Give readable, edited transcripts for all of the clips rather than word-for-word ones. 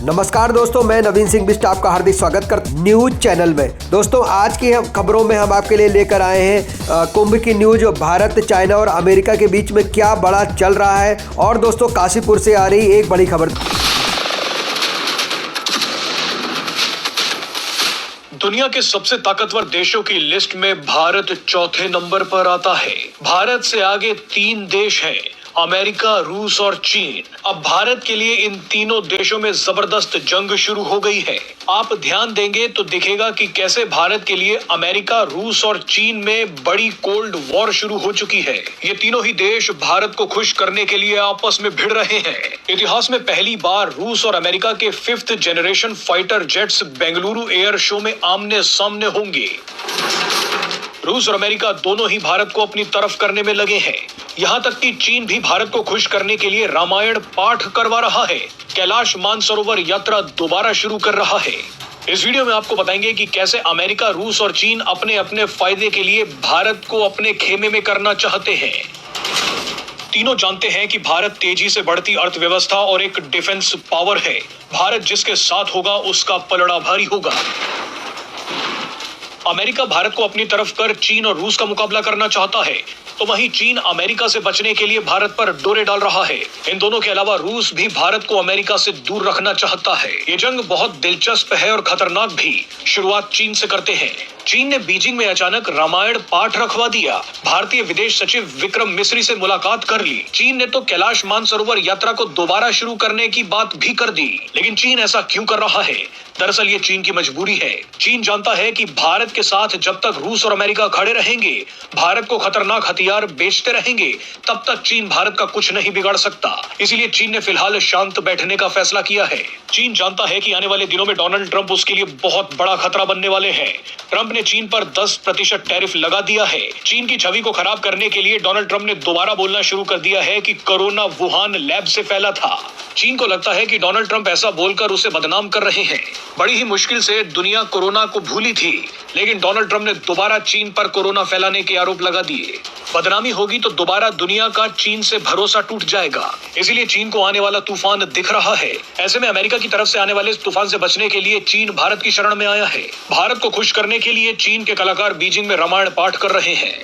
नमस्कार दोस्तों, मैं नवीन सिंह बिष्ट आपका हार्दिक स्वागत करता हूं न्यूज चैनल में। दोस्तों, आज की खबरों में हम आपके लिए लेकर आए हैं कुंभ की न्यूज। भारत, चाइना और अमेरिका के बीच में क्या बड़ा चल रहा है। और दोस्तों, काशीपुर से आ रही एक बड़ी खबर। दुनिया के सबसे ताकतवर देशों की लिस्ट में भारत चौथे नंबर पर आता है। भारत से आगे 3 देश हैं, अमेरिका, रूस और चीन। अब भारत के लिए इन तीनों देशों में जबरदस्त जंग शुरू हो गई है। आप ध्यान देंगे तो दिखेगा कि कैसे भारत के लिए अमेरिका, रूस और चीन में बड़ी कोल्ड वॉर शुरू हो चुकी है। ये तीनों ही देश भारत को खुश करने के लिए आपस में भिड़ रहे हैं। इतिहास में पहली बार रूस और अमेरिका के 5th generation fighter jets Bengaluru air show में आमने सामने होंगे। रूस और अमेरिका दोनों ही भारत को अपनी तरफ करने में लगे हैं। यहाँ तक कि चीन भी भारत को खुश करने के लिए रामायण पाठ करवा रहा है। कैलाश मानसरोवर यात्रा दोबारा शुरू कर रहा है। इस वीडियो में आपको बताएंगे कि कैसे अमेरिका, रूस और चीन अपने अपने फायदे के लिए भारत को अपने खेमे में करना चाहते हैं। तीनों जानते हैं कि भारत तेजी से बढ़ती अर्थव्यवस्था और एक डिफेंस पावर है। भारत जिसके साथ होगा उसका पलड़ा भारी होगा। अमेरिका भारत को अपनी तरफ कर चीन और रूस का मुकाबला करना चाहता है, तो वहीं चीन अमेरिका से बचने के लिए भारत पर डोरे डाल रहा है। इन दोनों के अलावा रूस भी भारत को अमेरिका से दूर रखना चाहता है। ये जंग बहुत दिलचस्प है और खतरनाक भी। शुरुआत चीन से करते हैं। चीन ने बीजिंग में अचानक रामायण पाठ रखवा दिया। भारतीय विदेश सचिव विक्रम मिस्री से मुलाकात कर ली। चीन ने तो कैलाश मानसरोवर यात्रा को दोबारा शुरू करने की बात भी कर दी। लेकिन चीन ऐसा क्यों कर रहा है? दरअसल ये चीन की मजबूरी है। चीन जानता है कि भारत के साथ जब तक रूस और अमेरिका खड़े रहेंगे, भारत को खतरनाक हथियार बेचते रहेंगे, तब तक चीन भारत का कुछ नहीं बिगाड़ सकता। इसीलिए चीन ने फिलहाल शांत बैठने का फैसला किया है। चीन जानता है कि आने वाले दिनों में डोनाल्ड ट्रंप उसके लिए बहुत बड़ा खतरा बनने वाले हैं। ट्रंप ने चीन पर 10% टैरिफ लगा दिया है। चीन की छवि को खराब करने के लिए डोनाल्ड ट्रंप ने दोबारा बोलना शुरू कर दिया है कि कोरोना वुहान लैब से फैला था। चीन को लगता है कि डोनाल्ड ट्रंप ऐसा बोलकर उसे बदनाम कर रहे हैं। बड़ी ही मुश्किल से दुनिया कोरोना को भूली थी, लेकिन डोनाल्ड ट्रंप ने दोबारा चीन पर कोरोना फैलाने के आरोप लगा दिए। बदनामी होगी तो दोबारा दुनिया का चीन से भरोसा टूट जाएगा। इसीलिए चीन को आने वाला तूफान दिख रहा है। ऐसे में अमेरिका की तरफ से आने वाले इस तूफान से बचने के लिए चीन भारत की शरण में आया है। भारत को खुश करने के लिए चीन के कलाकार बीजिंग में रामायण पाठ कर रहे हैं।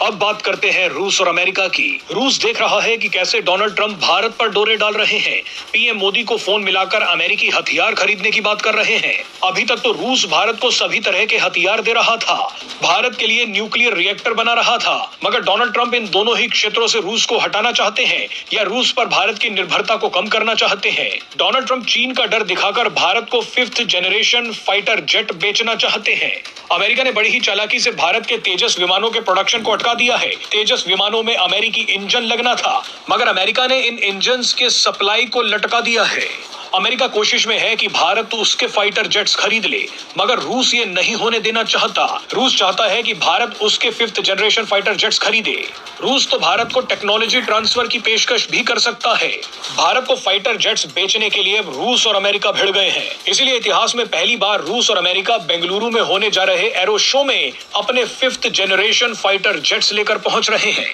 अब बात करते हैं रूस और अमेरिका की। रूस देख रहा है कि कैसे डोनाल्ड ट्रंप भारत पर डोरे डाल रहे हैं। पीएम मोदी को फोन मिलाकर अमेरिकी हथियार खरीदने की बात कर रहे हैं। अभी तक तो रूस भारत को सभी तरह के हथियार दे रहा था, भारत के लिए न्यूक्लियर रिएक्टर बना रहा था, मगर डोनाल्ड ट्रंप इन दोनों ही क्षेत्रों से रूस को हटाना चाहते हैं या रूस पर भारत की निर्भरता को कम करना चाहते हैं। डोनाल्ड ट्रंप चीन का डर दिखाकर भारत को 5th जनरेशन फाइटर जेट बेचना चाहते हैं। अमेरिका ने बड़ी ही चालाकी से भारत के तेजस विमानों के प्रोडक्शन को अटका दिया है। तेजस विमानों में अमेरिकी इंजन लगना था, मगर अमेरिका ने इन इंजन्स के सप्लाई को लटका दिया है। अमेरिका कोशिश में है कि भारत उसके फाइटर जेट्स खरीद ले, मगर रूस ये नहीं होने देना चाहता। रूस चाहता है कि भारत उसके 5th जनरेशन फाइटर जेट्स खरीदे। रूस तो भारत को टेक्नोलॉजी ट्रांसफर की पेशकश भी कर सकता है। भारत को फाइटर जेट्स बेचने के लिए रूस और अमेरिका भिड़ गए हैं। इसीलिए इतिहास में पहली बार रूस और अमेरिका बेंगलुरु में होने जा रहे एरो शो में अपने 5th जनरेशन फाइटर जेट्स लेकर पहुंच रहे हैं।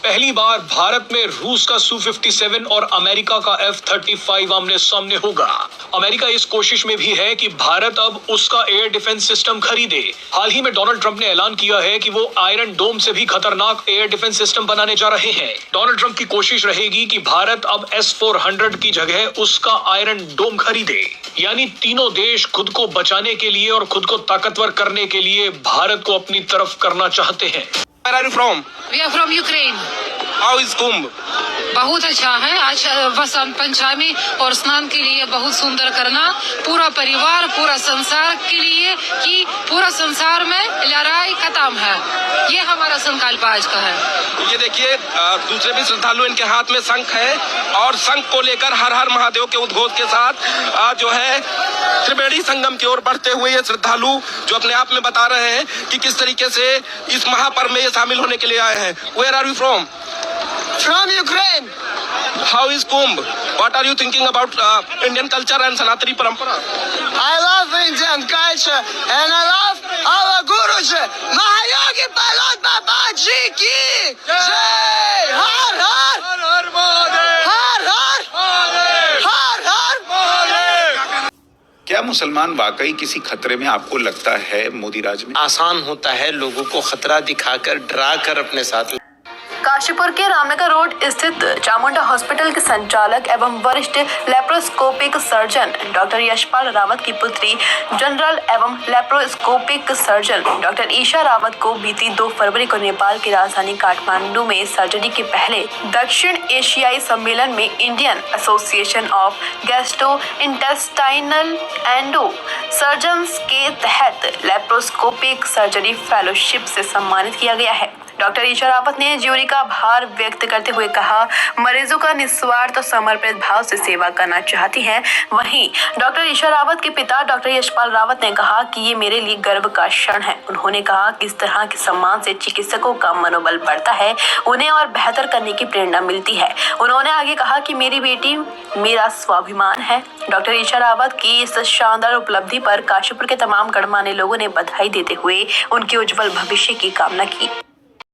पहली बार भारत में रूस का Su-57 और अमेरिका का F-35 आमने सामने होगा। अमेरिका इस कोशिश में भी है कि भारत अब उसका एयर डिफेंस सिस्टम खरीदे। हाल ही में डोनाल्ड ट्रंप ने ऐलान किया है कि वो आयरन डोम से भी खतरनाक एयर डिफेंस सिस्टम बनाने जा रहे हैं। डोनाल्ड ट्रंप की कोशिश रहेगी कि भारत अब S-400 की जगह उसका आयरन डोम खरीदे। यानी तीनों देश खुद को बचाने के लिए और खुद को ताकतवर करने के लिए भारत को अपनी तरफ करना चाहते हैं। Where are you from? We are from Ukraine. How is Kumbh? बहुत अच्छा है। आज वसंत पंचमी और स्नान के लिए बहुत सुंदर करना, पूरा परिवार, पूरा संसार के लिए कि पूरा संसार में लड़ाई खत्म है, ये हमारा संकल्प आज का है। ये देखिए दूसरे भी श्रद्धालु, इनके हाथ में शंख है और शंख को लेकर हर हर महादेव के उद्घोष के साथ जो है त्रिवेणी संगम की ओर बढ़ते हुए ये श्रद्धालु जो अपने आप में बता रहे हैं कि किस तरीके से इस महापर्व में ये शामिल होने के लिए आए हैं। Where are you from? From Ukraine. How is Kumbh? What are you thinking about Indian culture and Sanatani Parampara? I love Indian culture and I love our Guruji, Mahayogi Palot Babaji ki Jai! Har Har! Har Har! Har Har! मुसलमान वाकई किसी खतरे में आपको लगता है मोदी राज में? आसान होता है लोगों को खतरा दिखाकर डरा कर अपने साथ। काशीपुर के रामनगर रोड स्थित चामुंडा हॉस्पिटल के संचालक एवं वरिष्ठ laparoscopic surgeon doctor Yashpal Rawat की पुत्री जनरल एवं laparoscopic surgeon doctor Isha Rawat को बीती 2 फरवरी को नेपाल की राजधानी काठमांडू में सर्जरी के पहले दक्षिण एशियाई सम्मेलन में Indian association of gastrointestinal endo surgeons के तहत लेप्रोस्कोपिक सर्जरी फेलोशिप से सम्मानित किया गया है। डॉक्टर ईशा रावत ने ज्यूरी का आभार व्यक्त करते हुए कहा, मरीजों का निस्वार्थ और समर्पित भाव से सेवा करना चाहती हैं। वहीं डॉक्टर ईशा रावत के पिता डॉक्टर यशपाल रावत ने कहा कि ये मेरे लिए गर्व का क्षण है। उन्होंने कहा कि इस तरह के सम्मान से चिकित्सकों का मनोबल बढ़ता है, उन्हें और बेहतर करने की प्रेरणा मिलती है। उन्होंने आगे कहा कि मेरी बेटी मेरा स्वाभिमान है। डॉक्टर ईशा रावत की इस शानदार उपलब्धि पर काशीपुर के तमाम गणमान्य लोगों ने बधाई देते हुए उनके उज्जवल भविष्य की कामना की।